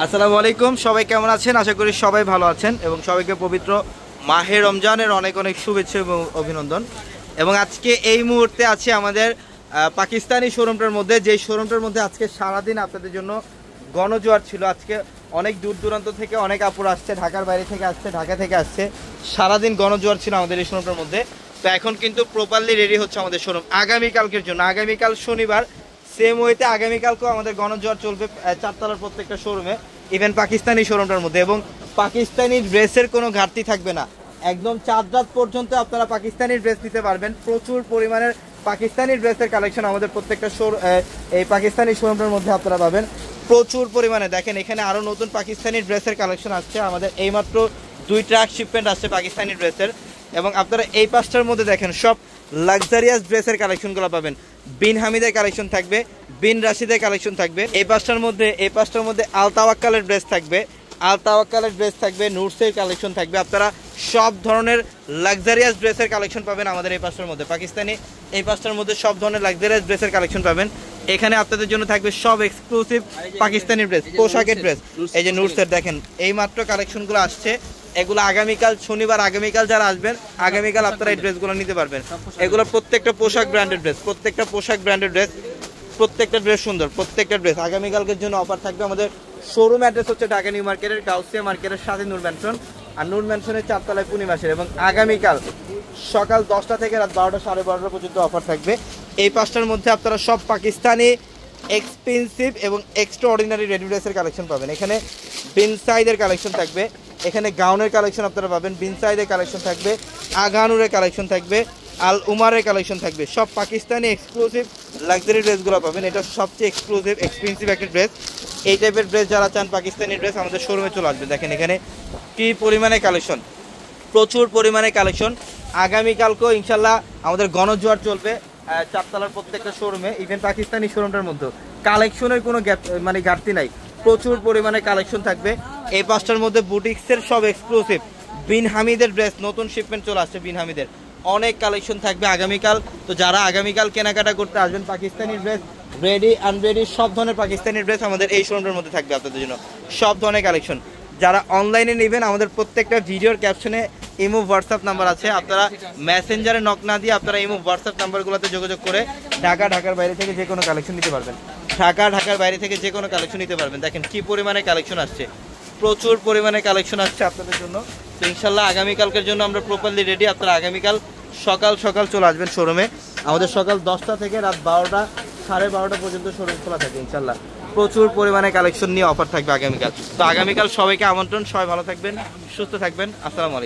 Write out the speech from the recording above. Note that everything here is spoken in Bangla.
আসসালামু আলাইকুম, সবাই কেমন আছেন? আশা করি সবাই ভালো আছেন এবং সবাইকে পবিত্র মাহে রমজানের অনেক অনেক শুভেচ্ছা এবং অভিনন্দন। এবং আজকে এই মুহূর্তে আছে আমাদের পাকিস্তানি শোরুমটার মধ্যে, যেই শোরুমটার মধ্যে আজকে সারাদিন আপনাদের জন্য গণজোয়ার ছিল। আজকে অনেক দূর দূরান্ত থেকে অনেক আপুর আসছে, ঢাকার বাইরে থেকে আসছে, ঢাকা থেকে আসছে, সারাদিন গণজোয়ার ছিল আমাদের এই শোরুমটার মধ্যে। তো এখন কিন্তু প্রপারলি রেডি হচ্ছে আমাদের শোরুম আগামীকালকের জন্য। আগামীকাল শনিবার, সেম ওয়েতে আগামীকালকেও আমাদের গণজোয়ার চলবে চারতলার প্রত্যেকটা শোরুমে, ইভেন পাকিস্তানি শোরুমটার মধ্যে। এবং পাকিস্তানি ড্রেসের কোনো ঘাটতি থাকবে না, একদম 4 রাত পর্যন্ত আপনারা পাকিস্তানি ড্রেস নিতে পারবেন। প্রচুর পরিমাণের পাকিস্তানি ড্রেসের কালেকশন আমাদের প্রত্যেকটা এই পাকিস্তানি শোরুমটার মধ্যে আপনারা পাবেন প্রচুর পরিমাণে। দেখেন এখানে আরও নতুন পাকিস্তানি ড্রেসের কালেকশন আসছে, আমাদের এইমাত্র 2 ট্রাক শিপমেন্ট আসছে পাকিস্তানি ড্রেসের। এবং আপনারা এই পাঁচটার মধ্যে দেখেন সব লাক্সারিয়াস ড্রেসের কালেকশনগুলো পাবেন। বিন হামিদের কালেকশন থাকবে, বিন রাশিদের কালেকশন থাকবে। এই পাঁচটার মধ্যে আল তাওয়াক্কালের ড্রেস থাকবে, আল তাওয়াক্কালের ড্রেস থাকবে, নুটসের কালেকশন থাকবে। আপনারা সব ধরনের লাক্সারিয়াস ড্রেসের কালেকশন পাবেন আমাদের এই পাঁচটার মধ্যে। পাকিস্তানি এই পাঁচটার মধ্যে সব ধরনের লাক্সারিয়াস ড্রেসের কালেকশন পাবেন। এখানে আপনাদের জন্য থাকবে সব এক্সক্লুসিভ পাকিস্তানি ড্রেস, পোশাকের ড্রেস। এই যে নুটসের দেখেন এই মাত্র কালেকশনগুলো আসছে, এগুলো আগামীকাল শনিবার, আগামীকাল যারা আসবেন আগামীকাল আপনারা এই ড্রেসগুলো নিতে পারবেন। এগুলো প্রত্যেকটা পোশাক ব্র্যান্ডেড ড্রেস, প্রত্যেকটা পোশাক ব্র্যান্ডেড ড্রেস, প্রত্যেকটা ড্রেস সুন্দর, প্রত্যেকটা ড্রেস। আগামীকালকের জন্য অফার থাকবে। আমাদের শোরুম অ্যাড্রেস হচ্ছে ঢাকা নিউ মার্কেটের গাউসিয়া মার্কেটের সাথে নূর ম্যানশন, আর নূর ম্যানশনের 4 তলায় পূর্ণিমাসের। এবং আগামীকাল সকাল 10টা থেকে রাত 12টা, 12:30 পর্যন্ত অফার থাকবে। এই পাঁচটার মধ্যে আপনারা সব পাকিস্তানি এক্সপেন্সিভ এবং এক্সট্রা অর্ডিনারি রেডি ড্রেসের কালেকশন পাবেন। এখানে বিন সাইদের কালেকশন থাকবে, এখানে গাউনের কালেকশন আপনারা পাবেন, বিন সাইদের কালেকশন থাকবে, আগানুরের কালেকশন থাকবে, আল উমারের কালেকশন থাকবে। সব পাকিস্তানি এক্সক্লুসিভ লাক্সারি ড্রেসগুলো পাবেন। এটা সবচেয়ে এক্সক্লুসিভ এক্সপেন্সিভ একটা ড্রেস। এই টাইপের ড্রেস যারা চান পাকিস্তানি ড্রেস আমাদের শোরুমে চলে আসবে। দেখেন এখানে কী পরিমাণে কালেকশন, প্রচুর পরিমাণে কালেকশন। আগামীকালকেও ইনশাল্লাহ আমাদের গণজোয়ার চলবে 4 তলার প্রত্যেকটা শোরুমে, ইভেন পাকিস্তানি শোরুমটার মধ্যে কালেকশনের কোনো ঘাটতি নাই, প্রচুর পরিমাণে কালেকশন থাকবে। এই পাঁচটার মধ্যে বুটিক্সের সব এক্সক্লুসিভ বিন হামিদের ড্রেস, নতুন শিপমেন্ট চলে আসছে বিন হামিদের, অনেক কালেকশন থাকবে আগামীকাল। তো যারা আগামীকাল কেনাকাটা করতে আসবেন পাকিস্তানি ড্রেস, রেডি আনরেডি সব ধরনের পাকিস্তানি ড্রেস আমাদের এই শোরুমের মধ্যে থাকবে আপনাদের জন্য, সব ধরনের কালেকশন। যারা অনলাইনে নেবেন আমাদের প্রত্যেকটা ভিডিওর ক্যাপশনে ইমো হোয়াটসঅ্যাপ নাম্বার আছে, আপনারা মেসেঞ্জারে নক না দিয়ে আপনারা ইমো হোয়াটসঅ্যাপ নাম্বারগুলোতে যোগাযোগ করে ঢাকার বাইরে থেকে যে কোনো কালেকশন নিতে পারবেন। ঢাকার বাইরে থেকে যে কোনো কালেকশন নিতে পারবেন। দেখেন কি পরিমাণে কালেকশন আসছে, প্রচুর পরিমাণে কালেকশন আসছে আপনাদের জন্য। তো ইনশাল্লাহ আগামীকালকের জন্য আমরা প্রপারলি রেডি। আপনারা আগামীকাল সকাল চলে আসবেন শোরুমে। আমাদের সকাল 10টা থেকে রাত 12টা, 12:30 পর্যন্ত শোরুম খোলা থাকে ইনশাল্লাহ। প্রচুর পরিমাণে কালেকশন নিয়ে অফার থাকবে আগামীকাল। তো আগামীকাল সবাইকে আমন্ত্রণ, সবাই ভালো থাকবেন, সুস্থ থাকবেন। আসসালামু আলাইকুম।